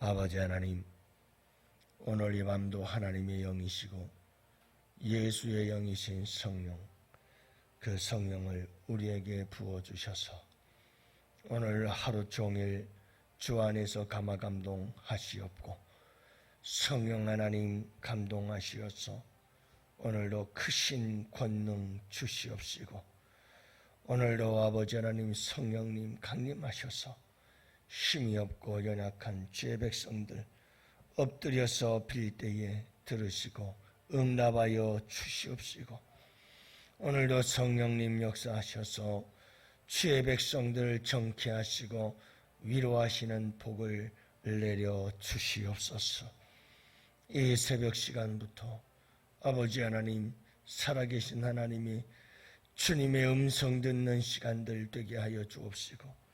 아버지 하나님, 오늘 이 밤도 하나님의 영이시고 예수의 영이신 성령, 그 성령을 우리에게 부어주셔서 오늘 하루 종일 주 안에서 감화감동하시옵고 성령 하나님 감동하시어서 오늘도 크신 권능 주시옵시고 오늘도 아버지 하나님 성령님 강림하셔서 힘이 없고 연약한 주의 백성들 엎드려서 빌 때에 들으시고 응답하여 주시옵시고 오늘도 성령님 역사하셔서 주의 백성들을 정케 하시고 위로하시는 복을 내려 주시옵소서. 이 새벽 시간부터 아버지 하나님, 살아계신 하나님이 주님의 음성 듣는 시간들 되게 하여 주옵시고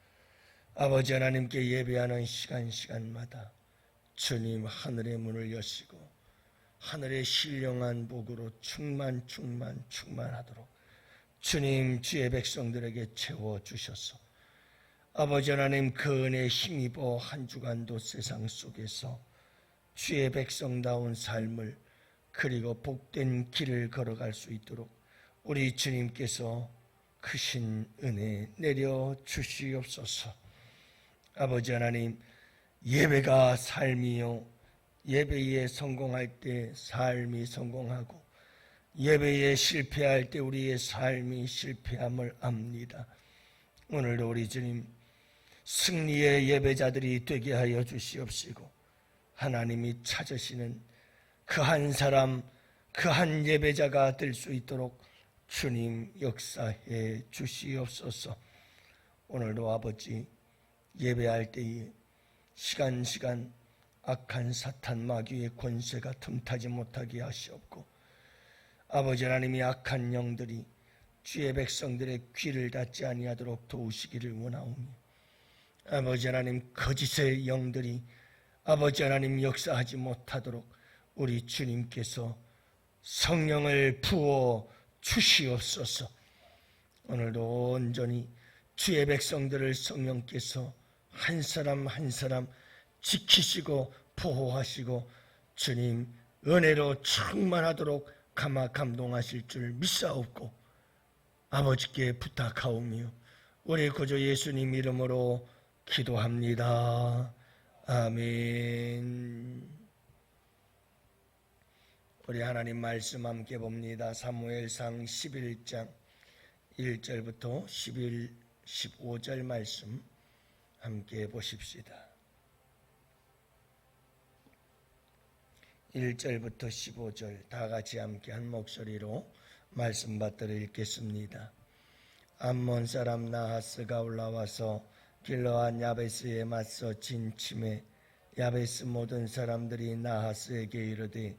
아버지 하나님께 예배하는 시간마다 주님 하늘의 문을 여시고 하늘의 신령한 복으로 충만하도록 주님 주의 백성들에게 채워주셔서 아버지 하나님 그 은혜에 힘입어 한 주간도 세상 속에서 주의 백성다운 삶을 그리고 복된 길을 걸어갈 수 있도록 우리 주님께서 크신 은혜 내려 주시옵소서. 아버지 하나님, 예배가 삶이요 예배에 성공할 때 삶이 성공하고 예배에 실패할 때 우리의 삶이 실패함을 압니다. 오늘도 우리 주님 승리의 예배자들이 되게 하여 주시옵시고 하나님이 찾으시는 그 한 사람, 그 한 예배자가 될 수 있도록 주님 역사해 주시옵소서. 오늘도 아버지 예배할 때에 시간 악한 사탄 마귀의 권세가 틈타지 못하게 하시옵고 아버지 하나님이 악한 영들이 주의 백성들의 귀를 닫지 아니하도록 도우시기를 원하오며 아버지 하나님 거짓의 영들이 아버지 하나님 역사하지 못하도록 우리 주님께서 성령을 부어 주시옵소서. 오늘도 온전히 주의 백성들을 성령께서 한 사람 한 사람 지키시고 보호하시고 주님 은혜로 충만하도록 감화감동하실 줄 믿사옵고 아버지께 부탁하오며 우리 구주 예수님 이름으로 기도합니다. 아멘. 우리 하나님 말씀 함께 봅니다. 사무엘상 11장 1절부터 15절 말씀 함께 보십시다. 1절부터 15절 다 같이 함께 한 목소리로 말씀 받들어 읽겠습니다. 암몬 사람 나하스가 올라와서 길르앗 야베스에 맞서 진침해 야베스 모든 사람들이 나하스에게 이르되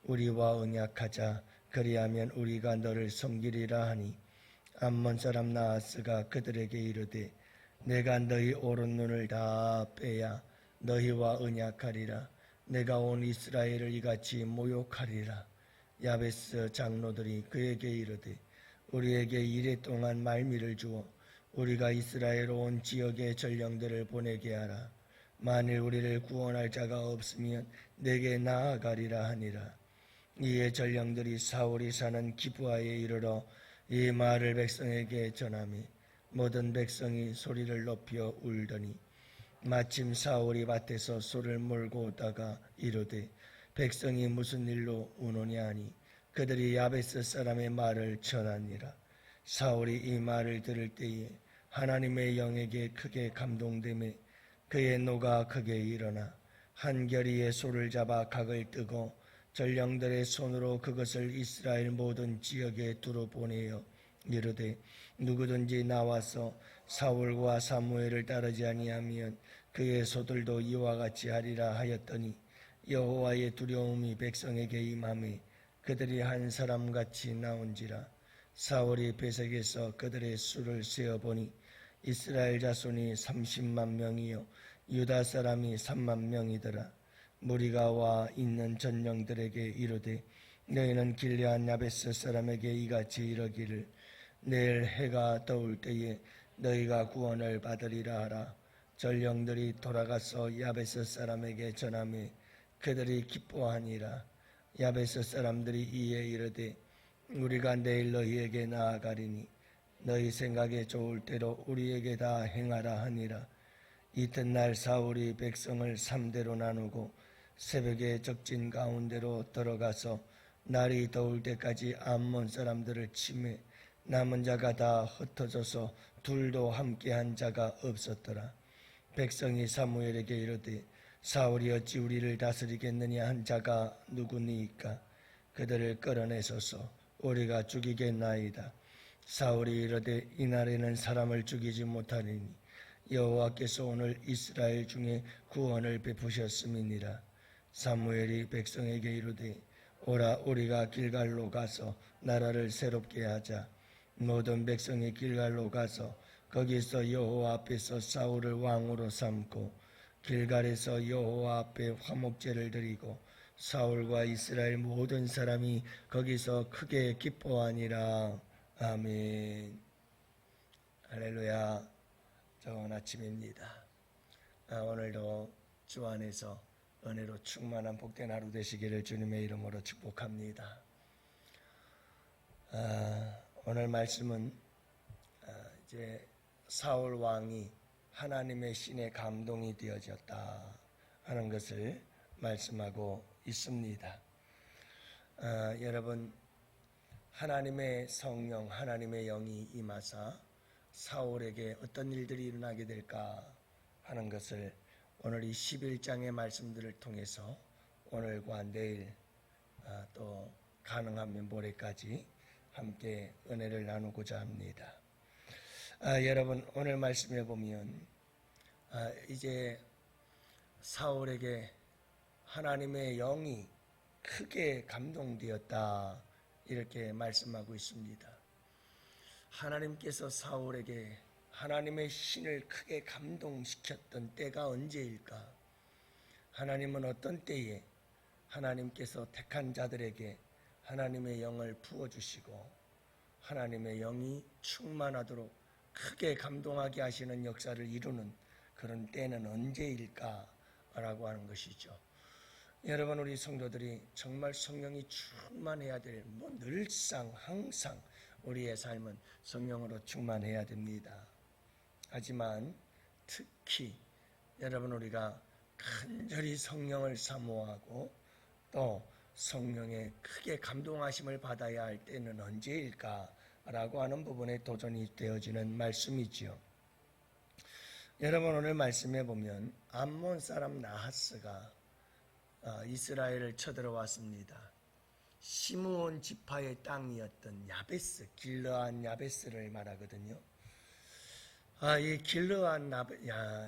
우리와 언약하자 그리하면 우리가 너를 섬기리라 하니 암몬 사람 나하스가 그들에게 이르되 내가 너희 오른 눈을 다 빼야 너희와 언약하리라. 내가 온 이스라엘을 이같이 모욕하리라. 야베스 장로들이 그에게 이르되 우리에게 이래 동안 말미를 주어 우리가 이스라엘 온 지역의 전령들을 보내게 하라. 만일 우리를 구원할 자가 없으면 내게 나아가리라 하니라. 이에 전령들이 사울이 사는 기브아에 이르러 이 말을 백성에게 전하매 모든 백성이 소리를 높여 울더니 마침 사울이 밭에서 소를 몰고 오다가 이르되 백성이 무슨 일로 우노냐 하니 그들이 야베스 사람의 말을 전하니라. 사울이 이 말을 들을 때에 하나님의 영에게 크게 감동되매 그의 노가 크게 일어나 한 겨리의 소를 잡아 각을 뜨고 전령들의 손으로 그것을 이스라엘 모든 지역에 두루 보내어 이르되 누구든지 나와서 사울과 사무엘을 따르지 아니하면 그의 소들도 이와 같이 하리라 하였더니 여호와의 두려움이 백성에게 임하매 그들이 한 사람같이 나온지라. 사울이 베색에서 그들의 수를 세어보니 이스라엘 자손이 30만 명이요 유다 사람이 3만 명이더라. 무리가 와 있는 전령들에게 이르되 너희는 길르앗 야베스 사람에게 이같이 이르기를 내일 해가 더울 때에 너희가 구원을 받으리라 하라. 전령들이 돌아가서 야베스 사람에게 전하며 그들이 기뻐하니라. 야베스 사람들이 이에 이르되 우리가 내일 너희에게 나아가리니 너희 생각에 좋을 대로 우리에게 다 행하라 하니라. 이튿날 사울이 백성을 3대로 나누고 새벽에 적진 가운데로 들어가서 날이 더울 때까지 암몬 사람들을 치매 남은 자가 다 흩어져서 둘도 함께한 자가 없었더라. 백성이 사무엘에게 이르되 사울이 어찌 우리를 다스리겠느냐 한 자가 누구니이까? 그들을 끌어내소서. 우리가 죽이겠나이다. 사울이 이르되 이날에는 사람을 죽이지 못하리니 여호와께서 오늘 이스라엘 중에 구원을 베푸셨음이니라. 사무엘이 백성에게 이르되 오라 우리가 길갈로 가서 나라를 새롭게 하자. 모든 백성이 길갈로 가서 거기서 여호와 앞에서 사울을 왕으로 삼고 길갈에서 여호와 앞에 화목제를 드리고 사울과 이스라엘 모든 사람이 거기서 크게 기뻐하니라. 아멘. 할렐루야. 좋은 아침입니다. 오늘도 주 안에서 은혜로 충만한 복된 하루 되시기를 주님의 이름으로 축복합니다. 오늘 말씀은 이제 사울 왕이 하나님의 신에 감동이 되어졌다 하는 것을 말씀하고 있습니다. 여러분, 하나님의 성령, 하나님의 영이 임하사 사울에게 어떤 일들이 일어나게 될까 하는 것을 오늘 이 11장의 말씀들을 통해서 오늘과 내일 또 가능하면 모레까지 함께 은혜를 나누고자 합니다. 여러분, 오늘 말씀에 보면 이제 사울에게 하나님의 영이 크게 감동되었다 이렇게 말씀하고 있습니다. 하나님께서 사울에게 하나님의 신을 크게 감동시켰던 때가 언제일까? 하나님은 어떤 때에 하나님께서 택한 자들에게 하나님의 영을 부어주시고 하나님의 영이 충만하도록 크게 감동하게 하시는 역사를 이루는 그런 때는 언제일까라고 하는 것이죠. 여러분, 우리 성도들이 정말 성령이 충만해야 될, 늘상 항상 우리의 삶은 성령으로 충만해야 됩니다. 하지만 특히 여러분, 우리가 간절히 성령을 사모하고 또 성령의 크게 감동하심을 받아야 할 때는 언제일까라고 하는 부분에 도전이 되어지는 말씀이지요. 여러분, 오늘 말씀에 보면 암몬 사람 나하스가 이스라엘을 쳐들어왔습니다. 시므온 지파의 땅이었던 야베스, 길르앗 야베스를 말하거든요. 이 길르앗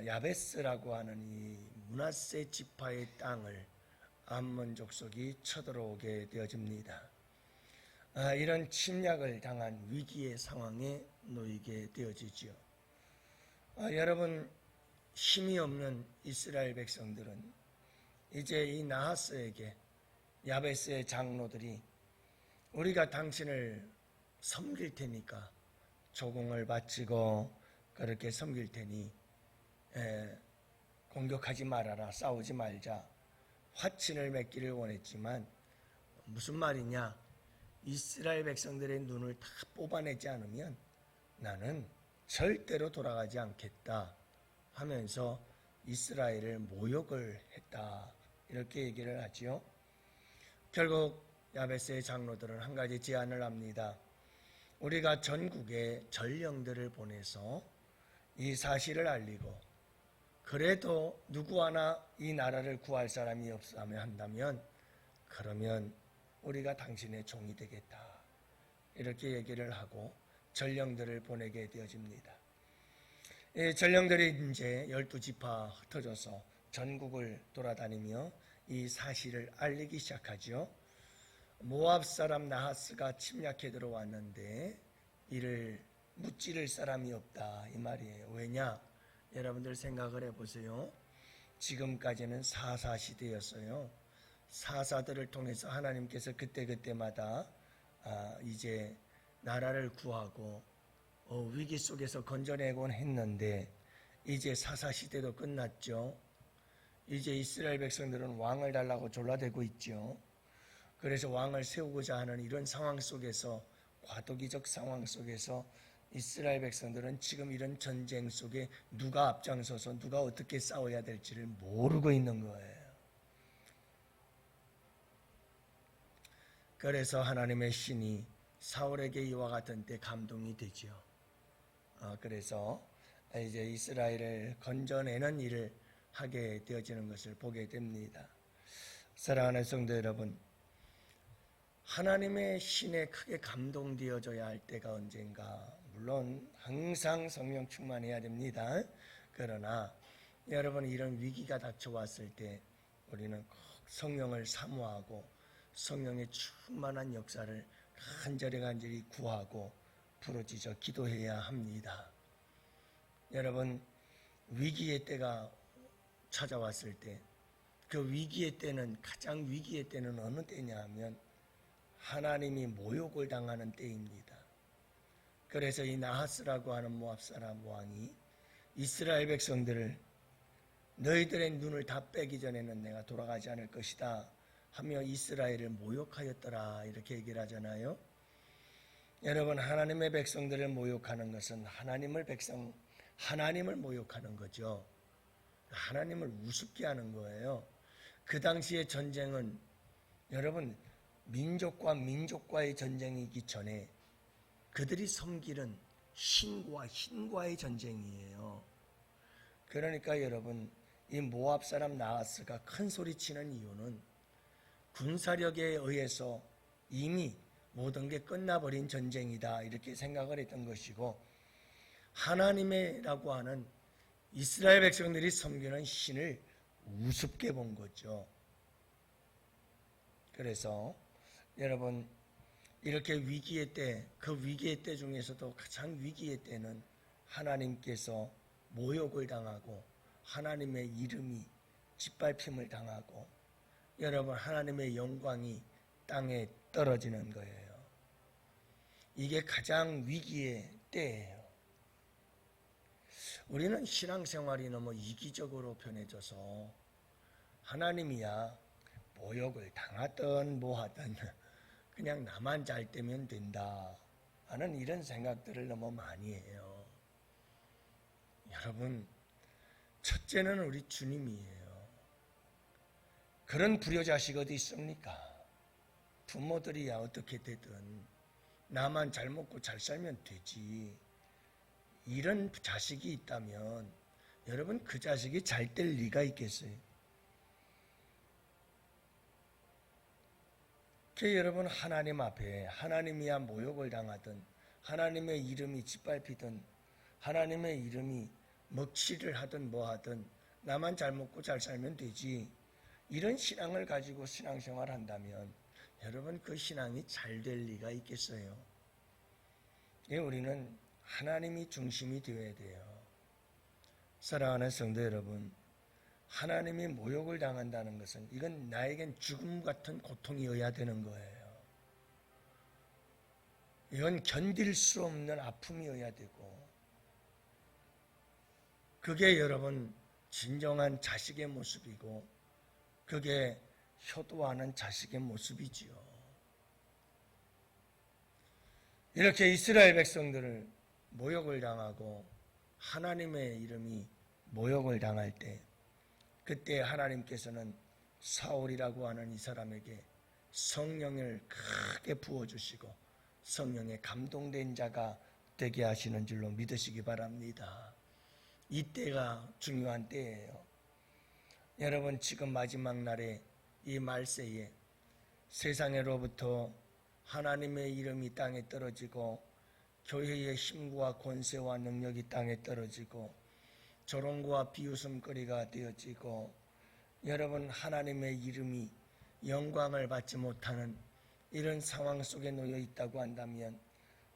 야베스라고 하는 이 므낫세 지파의 땅을 암몬 족속이 쳐들어오게 되어집니다. 이런 침략을 당한 위기의 상황에 놓이게 되어지죠. 여러분, 힘이 없는 이스라엘 백성들은 이제 이 나하스에게 야베스의 장로들이 우리가 당신을 섬길 테니까 조공을 바치고 그렇게 섬길 테니 공격하지 말아라, 싸우지 말자, 화친을 맺기를 원했지만 무슨 말이냐? 이스라엘 백성들의 눈을 다 뽑아내지 않으면 나는 절대로 돌아가지 않겠다 하면서 이스라엘을 모욕을 했다 이렇게 얘기를 하지요. 결국 야베스의 장로들은 한 가지 제안을 합니다. 우리가 전국에 전령들을 보내서 이 사실을 알리고 그래도 누구 하나 이 나라를 구할 사람이 없으면 한다면 그러면 우리가 당신의 종이 되겠다 이렇게 얘기를 하고 전령들을 보내게 되어집니다. 전령들이 이제 12지파 흩어져서 전국을 돌아다니며 이 사실을 알리기 시작하죠. 모압 사람 나하스가 침략해 들어왔는데 이를 무찌를 사람이 없다 이 말이에요. 왜냐? 여러분들 생각을 해보세요. 지금까지는 사사 시대였어요. 사사들을 통해서 하나님께서 그때그때마다 이제 나라를 구하고 위기 속에서 건져내곤 했는데 이제 사사시대도 끝났죠. 이제 이스라엘 백성들은 왕을 달라고 졸라대고 있죠. 그래서 왕을 세우고자 하는 이런 상황 속에서, 과도기적 상황 속에서 이스라엘 백성들은 지금 이런 전쟁 속에 누가 앞장서서 누가 어떻게 싸워야 될지를 모르고 있는 거예요. 그래서 하나님의 신이 사울에게 이와 같은 때 감동이 되죠. 그래서 이제 이스라엘을 건져내는 일을 하게 되어지는 것을 보게 됩니다. 사랑하는 성도 여러분, 하나님의 신에 크게 감동되어져야 할 때가 언젠가? 물론 항상 성령 충만해야 됩니다. 그러나 여러분, 이런 위기가 닥쳐왔을 때 우리는 꼭 성령을 사모하고 성령의 충만한 역사를 간절히 구하고 부르짖어 기도해야 합니다. 여러분, 위기의 때가 찾아왔을 때, 그 위기의 때는, 가장 위기의 때는 어느 때냐 하면 하나님이 모욕을 당하는 때입니다. 그래서 이 나하스라고 하는 모압 사람 왕이 이스라엘 백성들을 너희들의 눈을 다 빼기 전에는 내가 돌아가지 않을 것이다 하며 이스라엘을 모욕하였더라, 이렇게 얘기를 하잖아요. 여러분, 하나님의 백성들을 모욕하는 것은 하나님을 모욕하는 거죠. 하나님을 우습게 하는 거예요. 그 당시의 전쟁은 여러분, 민족과 민족과의 전쟁이기 전에 그들이 섬기는 신과의 전쟁이에요. 그러니까 여러분, 이 모압 사람 나하스가 큰 소리치는 이유는 군사력에 의해서 이미 모든 게 끝나버린 전쟁이다, 이렇게 생각을 했던 것이고, 하나님이라고 하는 이스라엘 백성들이 섬기는 신을 우습게 본 거죠. 그래서 여러분, 이렇게 위기의 때, 그 위기의 때 중에서도 가장 위기의 때는 하나님께서 모욕을 당하고 하나님의 이름이 짓밟힘을 당하고 여러분, 하나님의 영광이 땅에 떨어지는 거예요. 이게 가장 위기의 때예요. 우리는 신앙생활이 너무 이기적으로 변해져서 하나님이야 모욕을 당하든 뭐하든 그냥 나만 잘 되면 된다 하는 이런 생각들을 너무 많이 해요. 여러분, 첫째는 우리 주님이에요. 그런 불효자식 어디 있습니까? 부모들이야 어떻게 되든 나만 잘 먹고 잘 살면 되지, 이런 자식이 있다면 여러분, 그 자식이 잘 될 리가 있겠어요? 여러분, 하나님 앞에 하나님이야 모욕을 당하든 하나님의 이름이 짓밟히든 하나님의 이름이 먹칠을 하든 뭐하든 나만 잘 먹고 잘 살면 되지, 이런 신앙을 가지고 신앙생활 한다면 여러분, 그 신앙이 잘 될 리가 있겠어요? 우리는 하나님이 중심이 되어야 돼요. 사랑하는 성도 여러분, 하나님이 모욕을 당한다는 것은 이건 나에겐 죽음 같은 고통이어야 되는 거예요. 이건 견딜 수 없는 아픔이어야 되고, 그게 여러분 진정한 자식의 모습이고 그게 효도하는 자식의 모습이지요. 이렇게 이스라엘 백성들을 모욕을 당하고 하나님의 이름이 모욕을 당할 때, 그때 하나님께서는 사울이라고 하는 이 사람에게 성령을 크게 부어주시고 성령에 감동된 자가 되게 하시는 줄로 믿으시기 바랍니다. 이때가 중요한 때예요. 여러분, 지금 마지막 날에 이 말세에 세상으로부터 하나님의 이름이 땅에 떨어지고 교회의 힘과 권세와 능력이 땅에 떨어지고 조롱과 비웃음거리가 되어지고 여러분, 하나님의 이름이 영광을 받지 못하는 이런 상황 속에 놓여 있다고 한다면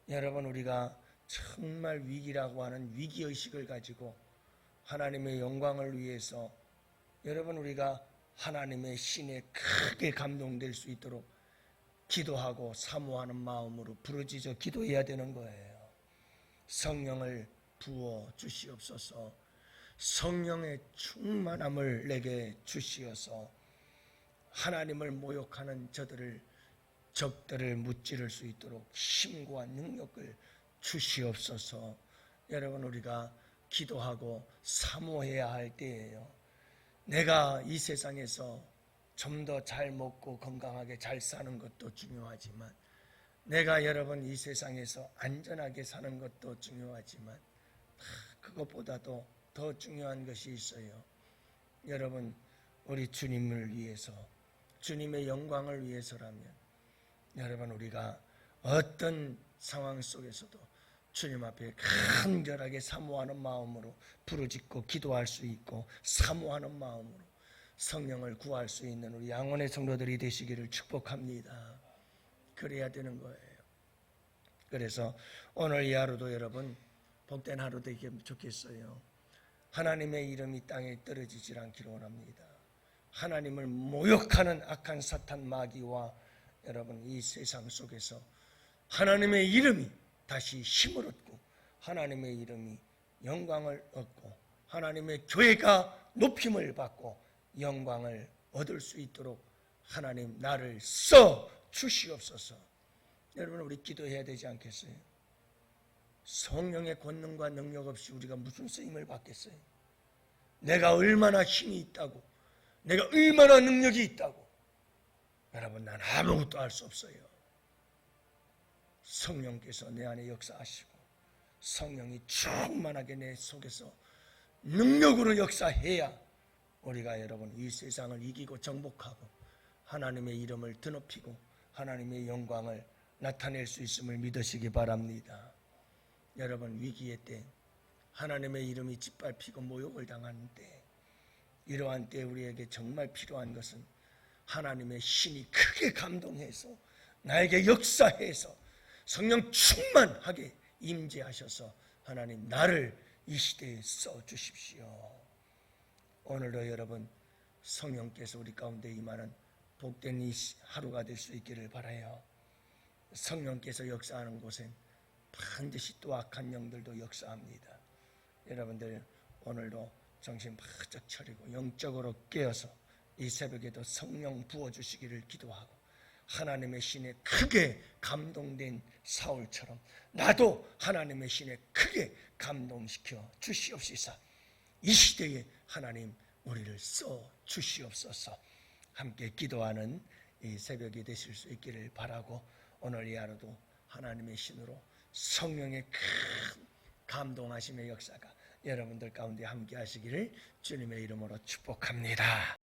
여러분, 우리가 정말 위기라고 하는 위기의식을 가지고 하나님의 영광을 위해서 여러분, 우리가 하나님의 신에 크게 감동될 수 있도록 기도하고 사모하는 마음으로 부르짖어 기도해야 되는 거예요. 성령을 부어 주시옵소서. 성령의 충만함을 내게 주시어서 하나님을 모욕하는 적들을 무찌를 수 있도록 힘과 능력을 주시옵소서. 여러분, 우리가 기도하고 사모해야 할 때예요. 내가 이 세상에서 좀 더 잘 먹고 건강하게 잘 사는 것도 중요하지만, 내가 여러분 이 세상에서 안전하게 사는 것도 중요하지만, 그것보다도 더 중요한 것이 있어요. 여러분, 우리 주님을 위해서, 주님의 영광을 위해서라면, 여러분, 우리가 어떤 상황 속에서도 주님 앞에 간절하게 사모하는 마음으로 부르짖고 기도할 수 있고, 사모하는 마음으로 성령을 구할 수 있는 우리 양원의 성도들이 되시기를 축복합니다. 그래야 되는 거예요. 그래서 오늘 이 하루도 여러분 복된 하루 되기를 좋겠어요. 하나님의 이름이 땅에 떨어지질 않기를 원합니다. 하나님을 모욕하는 악한 사탄 마귀와 여러분 이 세상 속에서 하나님의 이름이 다시 힘을 얻고, 하나님의 이름이 영광을 얻고, 하나님의 교회가 높임을 받고 영광을 얻을 수 있도록 하나님 나를 써 주시옵소서. 여러분, 우리 기도해야 되지 않겠어요? 성령의 권능과 능력 없이 우리가 무슨 쓰임을 받겠어요? 내가 얼마나 힘이 있다고, 내가 얼마나 능력이 있다고. 여러분, 난 아무것도 할 수 없어요. 성령께서 내 안에 역사하시고, 성령이 충만하게 내 속에서 능력으로 역사해야 우리가 여러분 이 세상을 이기고 정복하고 하나님의 이름을 드높이고 하나님의 영광을 나타낼 수 있음을 믿으시기 바랍니다. 여러분, 위기의 때, 하나님의 이름이 짓밟히고 모욕을 당하는 때, 이러한 때 우리에게 정말 필요한 것은 하나님의 신이 크게 감동해서 나에게 역사해서 성령 충만하게 임재하셔서 하나님 나를 이 시대에 써주십시오. 오늘도 여러분 성령께서 우리 가운데 임하는 복된 이 하루가 될 수 있기를 바라요. 성령께서 역사하는 곳엔 반드시 또 악한 영들도 역사합니다. 여러분들 오늘도 정신 바짝 차리고 영적으로 깨어서 이 새벽에도 성령 부어주시기를 기도하고, 하나님의 신에 크게 감동된 사울처럼 나도 하나님의 신에 크게 감동시켜 주시옵시사. 이 시대에 하나님 우리를 써 주시옵소서. 함께 기도하는 이 새벽이 되실 수 있기를 바라고, 오늘 이 하루도 하나님의 신으로 성령의 큰 감동하심의 역사가 여러분들 가운데 함께 하시기를 주님의 이름으로 축복합니다.